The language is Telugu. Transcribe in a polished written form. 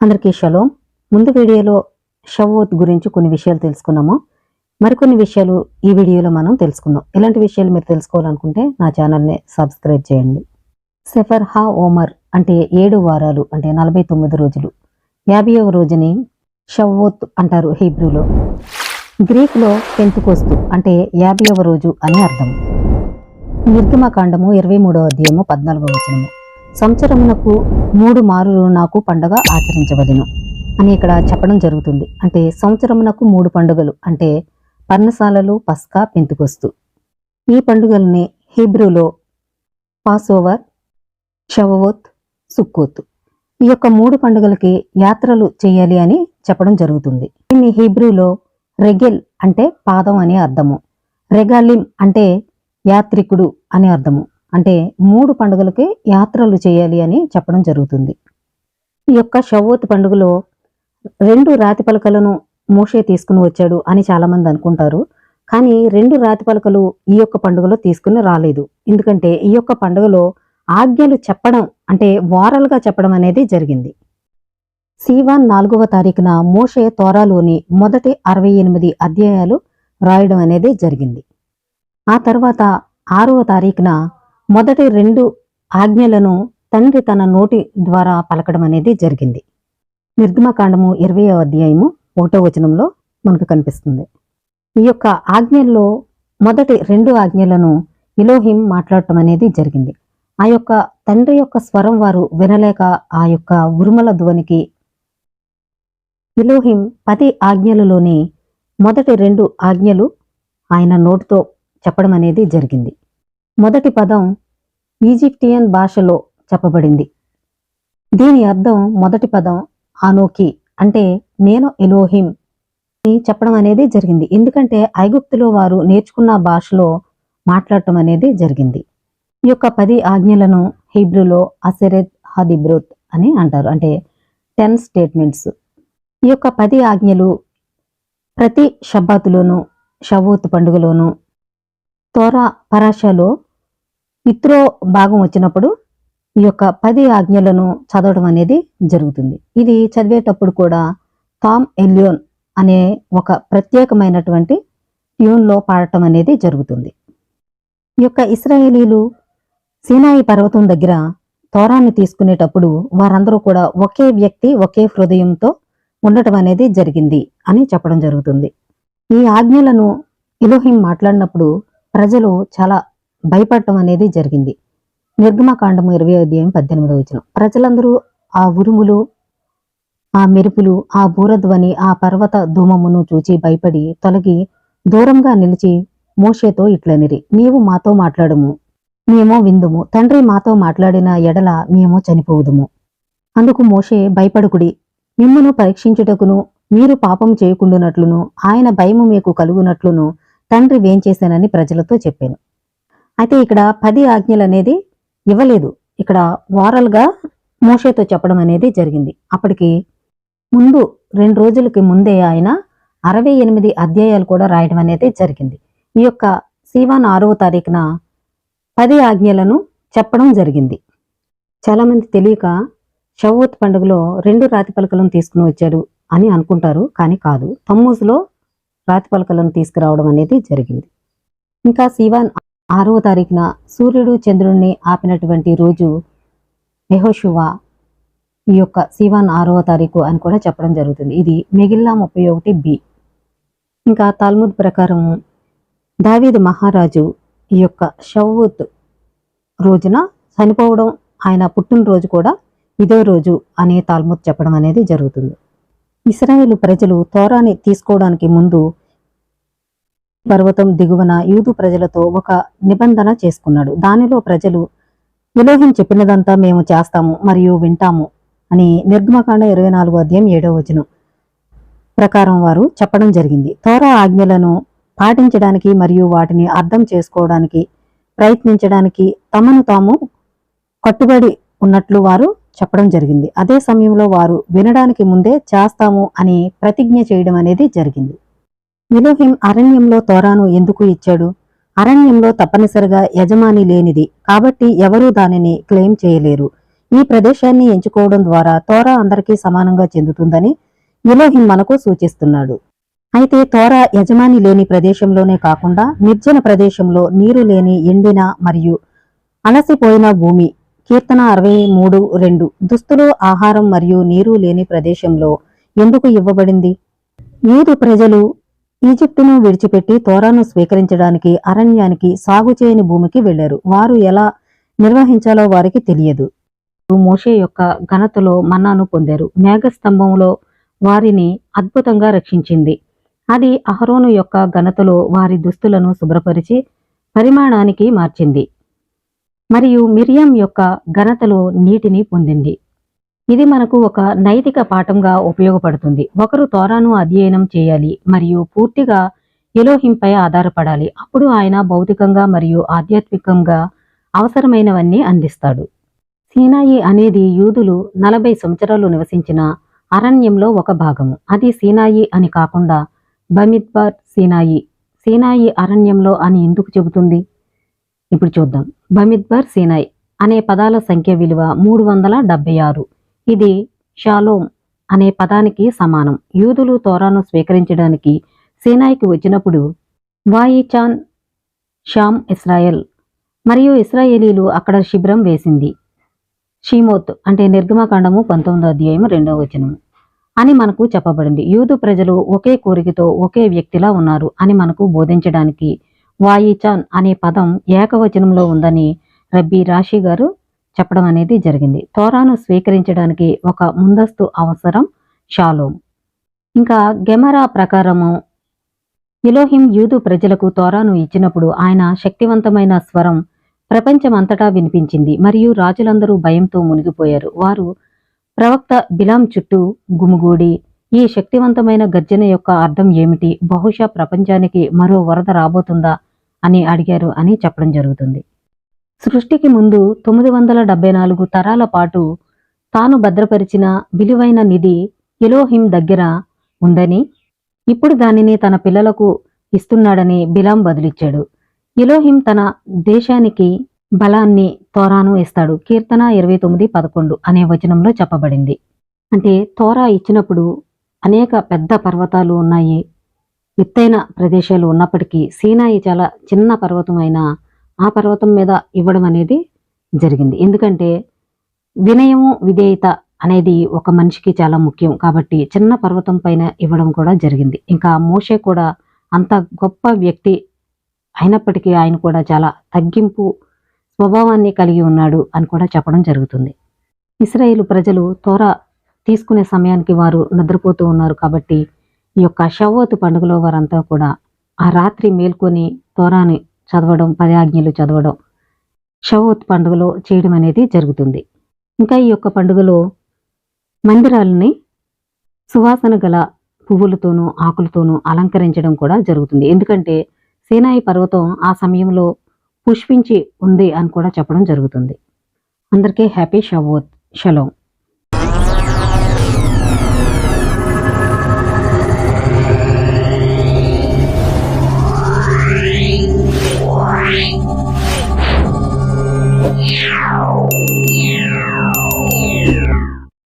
అందరికీ షలోం. ముందు వీడియోలో షవ్వోత్ గురించి కొన్ని విషయాలు తెలుసుకున్నాము. మరికొన్ని విషయాలు ఈ వీడియోలో మనం తెలుసుకుందాం. ఇలాంటి విషయాలు మీరు తెలుసుకోవాలనుకుంటే నా ఛానల్ని సబ్స్క్రైబ్ చేయండి. సెఫర్ హా ఓమర్ అంటే 7 వారాలు అంటే 49 రోజులు. 50వ రోజుని షవ్వోత్ అంటారు హీబ్రూలో. గ్రీకులో పెంతుకోస్తు అంటే 50వ రోజు అని అర్థం. నిర్గమకాండము 23వ అధ్యాయము 14వ వచనము. సంవత్సరమునకు 3 మారులు నాకు పండగ ఆచరించవలెను అని ఇక్కడ చెప్పడం జరుగుతుంది. అంటే సంవత్సరమునకు 3 పండుగలు అంటే పర్ణశాలలు, పస్కా, పెంతుకొస్తు. ఈ పండుగల్ని హీబ్రూలో పాసోవర్, షవ్వోత్, సుక్కోత్. ఈ యొక్క 3 పండుగలకి యాత్రలు చేయాలి అని చెప్పడం జరుగుతుంది. దీన్ని హీబ్రూలో రెగెల్ అంటే పాదం అని అర్థము, రెగాలిం అంటే యాత్రికుడు అని అర్థము. అంటే 3 పండుగలకి యాత్రలు చేయాలి అని చెప్పడం జరుగుతుంది. ఈ యొక్క షవ్వోత్ పండుగలో 2 రాతి పలకలను మోషే తీసుకుని వచ్చాడు అని చాలా మంది అనుకుంటారు. కానీ 2 రాతి పలకలు ఈ యొక్క పండుగలో తీసుకుని రాలేదు. ఎందుకంటే ఈ యొక్క పండుగలో ఆజ్ఞలు చెప్పడం అంటే వారలుగా చెప్పడం అనేది జరిగింది. సీవాన్ 4వ తారీఖున మోషే తోరాలోని మొదటి 68 అధ్యాయాలు రాయడం అనేది జరిగింది. ఆ తర్వాత 6వ తారీఖున మొదటి 2 ఆజ్ఞలను తండ్రి తన నోటి ద్వారా పలకడం అనేది జరిగింది. నిర్గమకాండము 20వ అధ్యాయము 1వ వచనంలో మనకు కనిపిస్తుంది. ఈ యొక్క ఆజ్ఞల్లో మొదటి 2 ఆజ్ఞలను ఎలోహిం మాట్లాడటం అనేది జరిగింది. ఆ యొక్క తండ్రి యొక్క స్వరం వారు వినలేక ఆ యొక్క ఉరుమల ధ్వనికి ఎలోహిం 10 ఆజ్ఞలలోని మొదటి 2 ఆజ్ఞలు ఆయన నోటితో చెప్పడం అనేది జరిగింది. మొదటి పదం ఈజిప్టియన్ భాషలో చెప్పబడింది. దీని అర్థం మొదటి పదం ఆనోకి అంటే నేను ఎలోహిం అని చెప్పడం అనేది జరిగింది. ఎందుకంటే ఐగుప్తులో వారు నేర్చుకున్న భాషలో మాట్లాడటం అనేది జరిగింది. ఈ యొక్క 10 ఆజ్ఞలను హీబ్రూలో అసెరెత్ హదిబ్రోత్ అని అంటారు. అంటే 10 స్టేట్మెంట్స్. ఈ యొక్క 10 ఆజ్ఞలు ప్రతి షబ్బాతులోను, షవ్వోత్ పండుగలోను, తోరా పరాషాలో ఇత్రో భాగం వచ్చినప్పుడు ఈ యొక్క 10 ఆజ్ఞలను చదవడం అనేది జరుగుతుంది. ఇది చదివేటప్పుడు కూడా థామ్ ఎల్యోన్ అనే ఒక ప్రత్యేకమైనటువంటి ట్యూన్లో పాడటం అనేది జరుగుతుంది. ఈ యొక్క ఇశ్రాయేలీలు సీనాయి పర్వతం దగ్గర తోరాన్ని తీసుకునేటప్పుడు వారందరూ కూడా ఒకే వ్యక్తి, ఒకే హృదయంతో ఉండటం అనేది జరిగింది అని చెప్పడం జరుగుతుంది. ఈ ఆజ్ఞలను ఎలోహిం మాట్లాడినప్పుడు ప్రజలు చాలా భయపడటం అనేది జరిగింది. నిర్గమకాండము 20వ అధ్యాయం 18వ వచనం. ప్రజలందరూ ఆ ఉరుములు, ఆ మెరుపులు, ఆ బూరధ్వని, ఆ పర్వత ధూమమును చూచి భయపడి తొలగి దూరంగా నిలిచి మోషేతో ఇట్లనిరి, నీవు మాతో మాట్లాడుము, మేము విందుము. తండ్రి మాతో మాట్లాడిన ఎడల మేము చనిపోవుదుము. అందుకు మోషే, భయపడుకుడి, మిమ్మును పరీక్షించుటకును మీరు పాపం చేయకుండునట్లును ఆయన భయము మీకు కలుగునట్లును తండ్రి వేంచేశానని ప్రజలతో చెప్పాను. అయితే ఇక్కడ 10 ఆజ్ఞలు అనేది ఇవ్వలేదు. ఇక్కడ వారల్గా మోషేతో చెప్పడం అనేది జరిగింది. అప్పటికి ముందు 2 రోజులకి ముందే ఆయన 68 అధ్యాయాలు కూడా రాయడం అనేది జరిగింది. ఈ యొక్క సీవాన్ 6వ తారీఖున 10 ఆజ్ఞలను చెప్పడం జరిగింది. చాలా మంది తెలియక షవ్వోత్ పండుగలో 2 రాతి పలకలను తీసుకుని వచ్చాడు అని అనుకుంటారు. కానీ కాదు, తమ్మూజులో రాతి పలకలను తీసుకురావడం అనేది జరిగింది. ఇంకా సీవాన్ 6వ తారీఖున సూర్యుడు చంద్రుడిని ఆపినటువంటి రోజు యెహోషువ ఈ యొక్క సీవాన్ 6వ తారీఖు అని కూడా చెప్పడం జరుగుతుంది. ఇది మెగిల్లా 31b. ఇంకా తాల్ముద్ ప్రకారం దావీదు మహారాజు ఈ యొక్క షవ్వోత్ రోజున చనిపోవడం, ఆయన పుట్టినరోజు కూడా ఇదే రోజు అనే తాల్ముద్ చెప్పడం అనేది జరుగుతుంది. ఇశ్రాయేలు ప్రజలు తోరాని తీసుకోవడానికి ముందు పర్వతం దిగువన యూదు ప్రజలతో ఒక నిబంధన చేసుకున్నాడు. దానిలో ప్రజలు ఎలోహిం చెప్పినదంతా మేము చేస్తాము మరియు వింటాము అని నిర్గమకాండ 24వ అధ్యాయం 7వ వచనం ప్రకారం వారు చెప్పడం జరిగింది. తోరా ఆజ్ఞలను పాటించడానికి మరియు వాటిని అర్థం చేసుకోవడానికి ప్రయత్నించడానికి తమను తాము కట్టుబడి ఉన్నట్లు వారు చెప్పడం జరిగింది. అదే సమయంలో వారు వినడానికి ముందే చేస్తాము అని ప్రతిజ్ఞ చేయడం అనేది జరిగింది. ఎలోహిం అరణ్యంలో తోరాను ఎందుకు ఇచ్చాడు? అరణ్యంలో తప్పనిసరిగా యజమాని లేనిది కాబట్టి ఎవరూ దానిని క్లెయిమ్ చేయలేరు. ఈ ప్రదేశాన్ని ఎంచుకోవడం ద్వారా తోరా అందరికీ సమానంగా చెందుతుందని ఎలోహిం మనకు సూచిస్తున్నాడు. అయితే తోరా యజమాని లేని ప్రదేశంలోనే కాకుండా నిర్జన ప్రదేశంలో నీరు లేని ఎండిన మరియు అలసిపోయిన భూమి కీర్తన 63:2 దుస్తులు, ఆహారం మరియు నీరు లేని ప్రదేశంలో ఎందుకు ఇవ్వబడింది? యూదు ప్రజలు ఈజిప్టును విడిచిపెట్టి తోరాను స్వీకరించడానికి అరణ్యానికి సాగు చేయని భూమికి వెళ్లారు. వారు ఎలా నిర్వహించాలో వారికి తెలియదు. మోషే యొక్క ఘనతలో మన్నాను పొందారు. మేఘస్తంభంలో వారిని అద్భుతంగా రక్షించింది. అది అహరోను యొక్క ఘనతలో వారి దుస్తులను శుభ్రపరిచి పరిమాణానికి మార్చింది. మరియు మిరియం యొక్క ఘనతలో నీటిని పొందింది. ఇది మనకు ఒక నైతిక పాఠంగా ఉపయోగపడుతుంది. ఒకరు తోరాను అధ్యయనం చేయాలి మరియు పూర్తిగా ఎలోహింపై ఆధారపడాలి. అప్పుడు ఆయన భౌతికంగా మరియు ఆధ్యాత్మికంగా అవసరమైనవన్నీ అందిస్తాడు. సీనాయి అనేది యూదులు 40 సంవత్సరాలు నివసించిన అరణ్యంలో ఒక భాగము. అది సీనాయి అని కాకుండా బమిద్బార్ సీనాయి. సీనాయి అరణ్యంలో అని ఎందుకు చెబుతుంది? ఇప్పుడు చూద్దాం. బమిద్బార్ సీనాయి అనే పదాల సంఖ్య విలువ 376. ఇది షాలోమ్ అనే పదానికి సమానం. యూదులు తోరాను స్వీకరించడానికి సీనాయికి వచ్చినప్పుడు వాయిచాన్, షామ్ ఇస్రాయెల్ మరియు ఇస్రాయేలీలు అక్కడ శిబిరం వేసింది. షీమోత్ అంటే నిర్గమకాండము 19:2 అని మనకు చెప్పబడింది. యూదు ప్రజలు ఒకే కోరికతో ఒకే వ్యక్తిలా ఉన్నారు అని మనకు బోధించడానికి వాయిచాన్ అనే పదం ఏకవచనంలో ఉందని రబ్బీ రాషి గారు చెప్పడం అనేది జరిగింది. తోరాను స్వీకరించడానికి ఒక ముందస్తు అవసరం షాలోమ్. ఇంకా గెమరా ప్రకారము ఎలోహిం యూదు ప్రజలకు తోరాను ఇచ్చినప్పుడు ఆయన శక్తివంతమైన స్వరం ప్రపంచమంతటా వినిపించింది మరియు రాజులందరూ భయంతో మునిగిపోయారు. వారు ప్రవక్త బిలాం చుట్టూ గుమిగూడి ఈ శక్తివంతమైన గర్జన యొక్క అర్థం ఏమిటి? బహుశా ప్రపంచానికి మరో వరద రాబోతుందా అని అడిగారు అని చెప్పడం జరుగుతుంది. సృష్టికి ముందు 974 తరాల పాటు తాను భద్రపరిచిన విలువైన నిధి ఎలోహిం దగ్గర ఉందని, ఇప్పుడు దానిని తన పిల్లలకు ఇస్తున్నాడని బిలాం బదులిచ్చాడు. ఎలోహిం తన దేశానికి బలాన్ని, తోరాను ఇస్తాడు. కీర్తన 29:11 అనే వచనంలో చెప్పబడింది. అంటే తోరా ఇచ్చినప్పుడు అనేక పెద్ద పర్వతాలు ఉన్నాయి, ఎత్తైన ప్రదేశాలు ఉన్నప్పటికీ సీనాయి చాలా చిన్న పర్వతం అయినా ఆ పర్వతం మీద ఇవ్వడం అనేది జరిగింది. ఎందుకంటే వినయము, విధేయత అనేది ఒక మనిషికి చాలా ముఖ్యం. కాబట్టి చిన్న పర్వతం పైన ఇవ్వడం కూడా జరిగింది. ఇంకా మోషే కూడా అంత గొప్ప వ్యక్తి అయినప్పటికీ ఆయన కూడా చాలా తగ్గింపు స్వభావాన్ని కలిగి ఉన్నాడు అని కూడా చెప్పడం జరుగుతుంది. ఇశ్రాయేలు ప్రజలు తోరా తీసుకునే సమయానికి వారు నిద్రపోతూ ఉన్నారు. కాబట్టి ఈ యొక్క షవ్వోతు పండుగలో వారంతా కూడా ఆ రాత్రి మేల్కొని తోరాని చదవడం, 10 ఆజ్ఞలు చదవడం షవ్వోత్ పండుగలో చేయడం అనేది జరుగుతుంది. ఇంకా ఈ యొక్క పండుగలో మందిరాలని సువాసన గల పువ్వులతోనూ ఆకులతోనూ అలంకరించడం కూడా జరుగుతుంది. ఎందుకంటే సీనాయి పర్వతం ఆ సమయంలో పుష్పించి ఉంది అని కూడా చెప్పడం జరుగుతుంది. అందరికీ హ్యాపీ షవ్వోత్. షలోమ్.